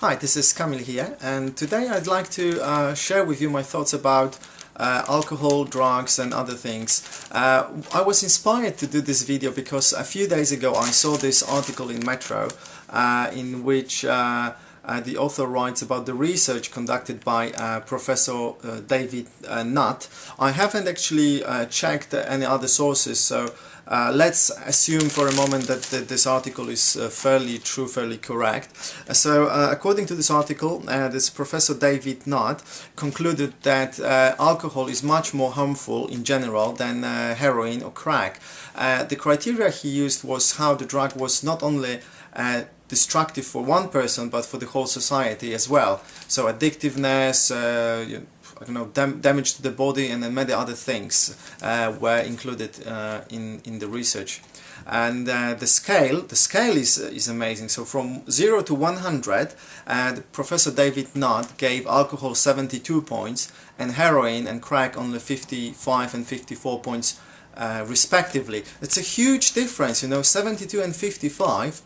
Hi, this is Kamil here, and today I'd like to share with you my thoughts about alcohol, drugs and other things. I was inspired to do this video because a few days ago I saw this article in Metro in which the author writes about the research conducted by Professor David Nutt. I haven't actually checked any other sources, so let's assume for a moment that this article is fairly true, fairly correct. So according to this article, this Professor David Nutt concluded that alcohol is much more harmful in general than heroin or crack. The criteria he used was how the drug was not only destructive for one person but for the whole society as well. So addictiveness, I don't know, damage to the body, and then many other things were included in the research. And the scale is amazing. So from 0 to 100, Professor David Nutt gave alcohol 72 points and heroin and crack only 55 and 54 points respectively. It's a huge difference, 72 and 55.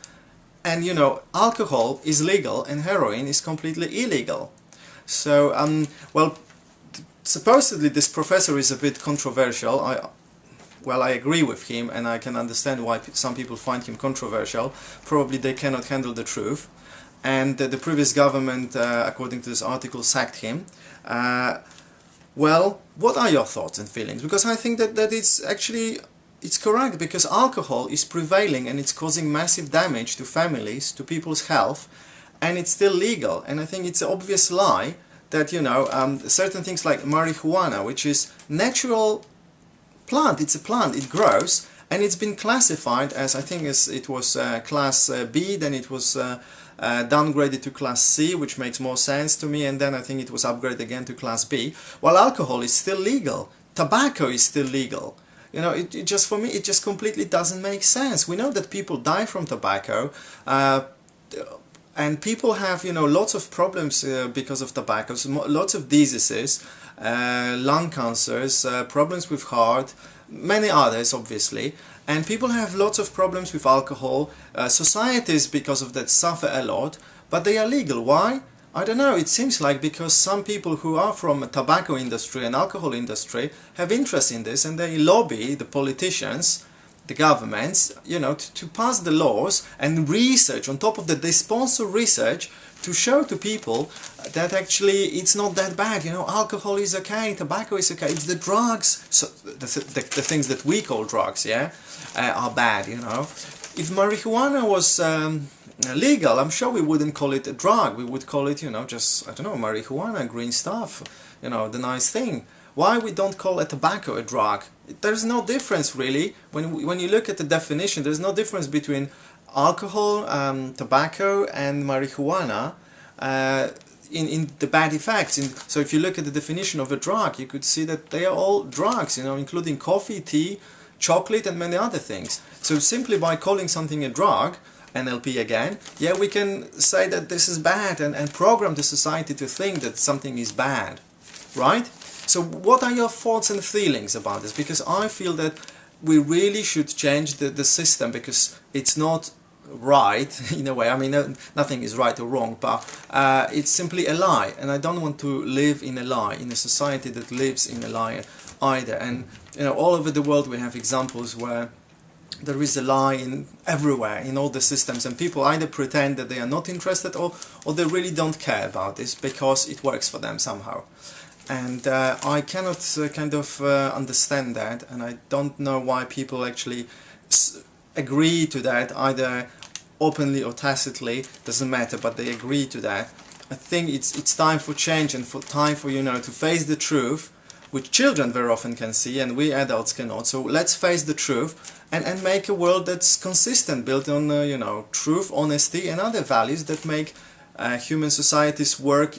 And alcohol is legal and heroin is completely illegal. So well, supposedly this professor is a bit controversial. I agree with him, and I can understand why some people find him controversial. Probably they cannot handle the truth, and the previous government, according to this article, sacked him. Well, what are your thoughts and feelings? Because I think that it's correct, because alcohol is prevailing and it's causing massive damage to families, to people's health, and it's still legal. And I think it's an obvious lie that, certain things like marijuana, which is natural plant, it's a plant, it grows, and it's been classified as, I think it was class B, then it was downgraded to class C, which makes more sense to me, and then I think it was upgraded again to class B, while alcohol is still legal, tobacco is still legal. It just, for me, it just completely doesn't make sense. We know that people die from tobacco, and people have, lots of problems because of tobacco, so lots of diseases, lung cancers, problems with heart, many others, obviously. And people have lots of problems with alcohol. Societies, because of that, suffer a lot, but they are legal. Why? I don't know, it seems like because some people who are from the tobacco industry and alcohol industry have interest in this, and they lobby the politicians, the governments, to pass the laws and research. On top of that, they sponsor research to show to people that actually it's not that bad. Alcohol is okay, tobacco is okay, it's the drugs, so the things that we call drugs, are bad. If marijuana was legal, I'm sure we wouldn't call it a drug. We would call it, just, I don't know, marijuana, green stuff, the nice thing. Why we don't call a tobacco a drug? There's no difference really. When you look at the definition, there's no difference between alcohol, tobacco and marijuana in the bad effects. So if you look at the definition of a drug, you could see that they are all drugs, including coffee, tea, chocolate and many other things. So simply by calling something a drug, NLP again, we can say that this is bad and program the society to think that something is bad, right? So what are your thoughts and feelings about this? Because I feel that we really should change the system, because it's not right in a way. I mean, nothing is right or wrong, but it's simply a lie, and I don't want to live in a lie, in a society that lives in a lie either. And all over the world we have examples where there is a lie everywhere, in all the systems, and people either pretend that they are not interested or they really don't care about this because it works for them somehow. And I cannot understand that, and I don't know why people actually agree to that, either openly or tacitly, doesn't matter, but they agree to that. I think it's time for change, and time for to face the truth, which children very often can see and we adults cannot. So let's face the truth and make a world that's consistent, built on truth, honesty and other values that make human societies work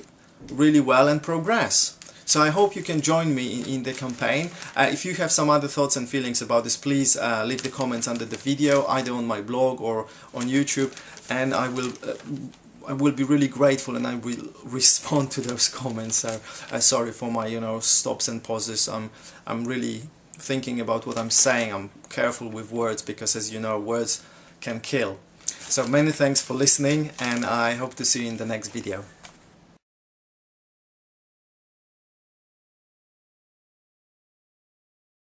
really well and progress. So I hope you can join me in the campaign. If you have some other thoughts and feelings about this, please leave the comments under the video, either on my blog or on YouTube, and I will be really grateful, and I will respond to those comments. So sorry for my stops and pauses. I'm really thinking about what I'm saying. I'm careful with words because, as you know, words can kill. So many thanks for listening, and I hope to see you in the next video.